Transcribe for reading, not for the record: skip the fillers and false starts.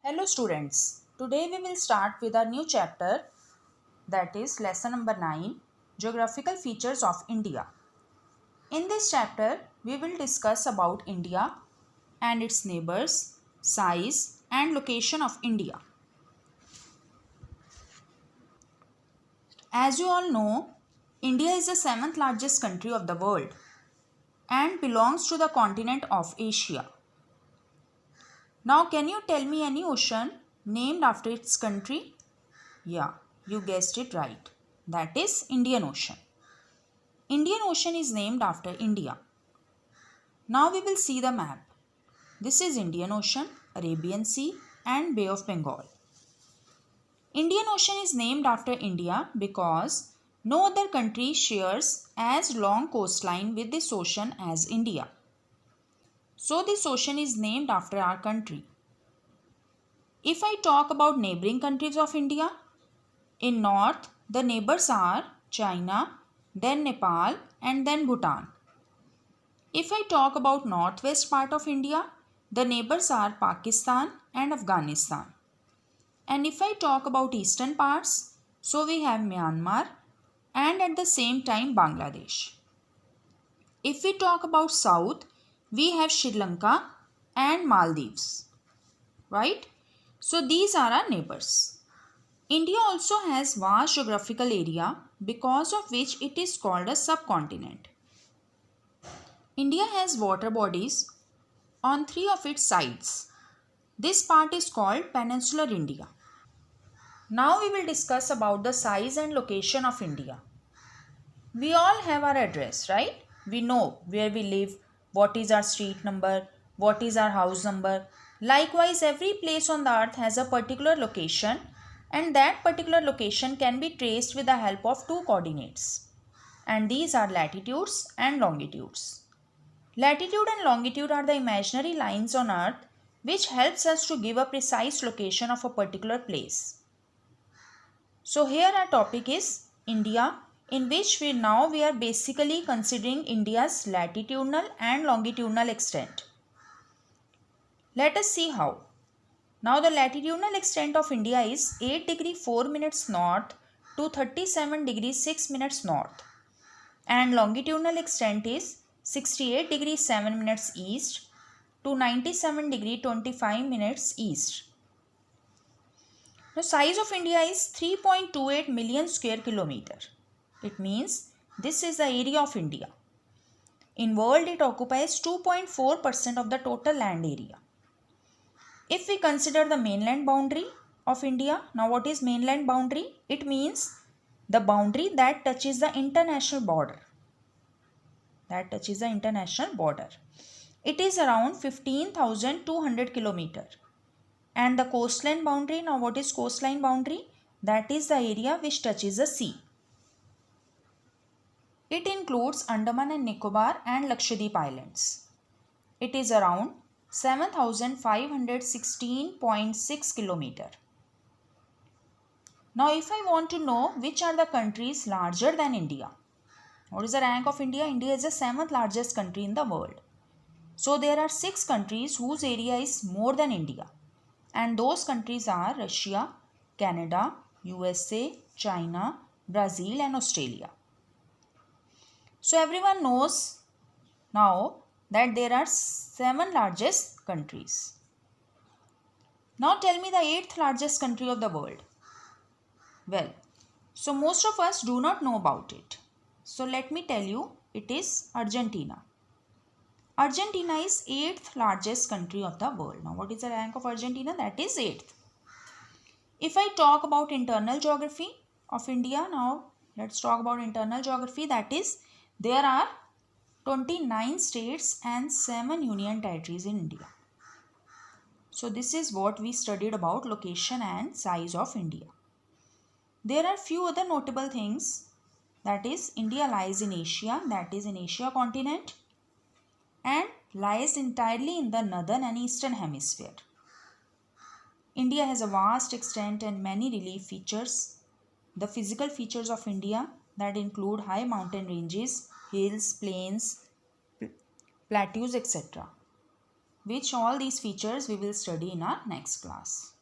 Hello students, today we will start with our new chapter, that is lesson number 9, Geographical Features of India. In this chapter, we will discuss about India and its neighbors, size and location of India. As you all know, India is the 7th largest country of the world and belongs to the continent of Asia. Now can you tell me any ocean named after its country? Yeah, you guessed it right. That is Indian Ocean. Indian Ocean is named after India. Now we will see the map. This is Indian Ocean, Arabian Sea and Bay of Bengal. Indian Ocean is named after India because no other country shares as long coastline with this ocean as India. So this ocean is named after our country. If I talk about neighboring countries of India, in north the neighbors are China, then Nepal and then Bhutan. If I talk about northwest part of India, the neighbors are Pakistan and Afghanistan. And if I talk about eastern parts, so we have Myanmar and at the same time Bangladesh. If we talk about south, we have Sri Lanka and Maldives, right? So these are our neighbors. India also has vast geographical area because of which it is called a subcontinent. India has water bodies on 3 of its sides. This part is called Peninsular India. Now we will discuss about the size and location of India. We all have our address, right? We know where we live, what is our street number, what is our house number. Likewise, every place on the earth has a particular location and that particular location can be traced with the help of two coordinates. And these are latitudes and longitudes. Latitude and longitude are the imaginary lines on earth which helps us to give a precise location of a particular place. So here our topic is India, in which we are basically considering India's latitudinal and longitudinal extent. Let us see how. Now the latitudinal extent of India is 8 degree 4 minutes north to 37 degrees 6 minutes north, and longitudinal extent is 68 degree 7 minutes east to 97 degree 25 minutes east. The size of India is 3.28 million square kilometer. It means this is the area of India. In world, it occupies 2.4% of the total land area. If we consider the mainland boundary of India, now what is mainland boundary? It means the boundary that touches the international border. It is around 15,200 kilometer. And the coastline boundary, now what is coastline boundary? That is the area which touches the sea. It includes Andaman and Nicobar and Lakshadweep Islands. It is around 7,516.6 kilometer. Now if I want to know which are the countries larger than India, what is the rank of India? India is the 7th largest country in the world. So there are 6 countries whose area is more than India. And those countries are Russia, Canada, USA, China, Brazil and Australia. So everyone knows now that there are 7 largest countries. Now tell me the 8th largest country of the world. Well, so most of us do not know about it. So let me tell you, it is Argentina. Argentina is 8th largest country of the world. Now what is the rank of Argentina? That is 8th. If I talk about internal geography of India, now let's talk about internal geography. That is, there are 29 states and 7 union territories in India. So this is what we studied about location and size of India. There are few other notable things. That is, India lies in Asia, that is in Asia continent, and lies entirely in the northern and eastern hemisphere. India has a vast extent and many relief features. The physical features of India that include high mountain ranges, hills, plains, plateaus, etc. which all these features we will study in our next class.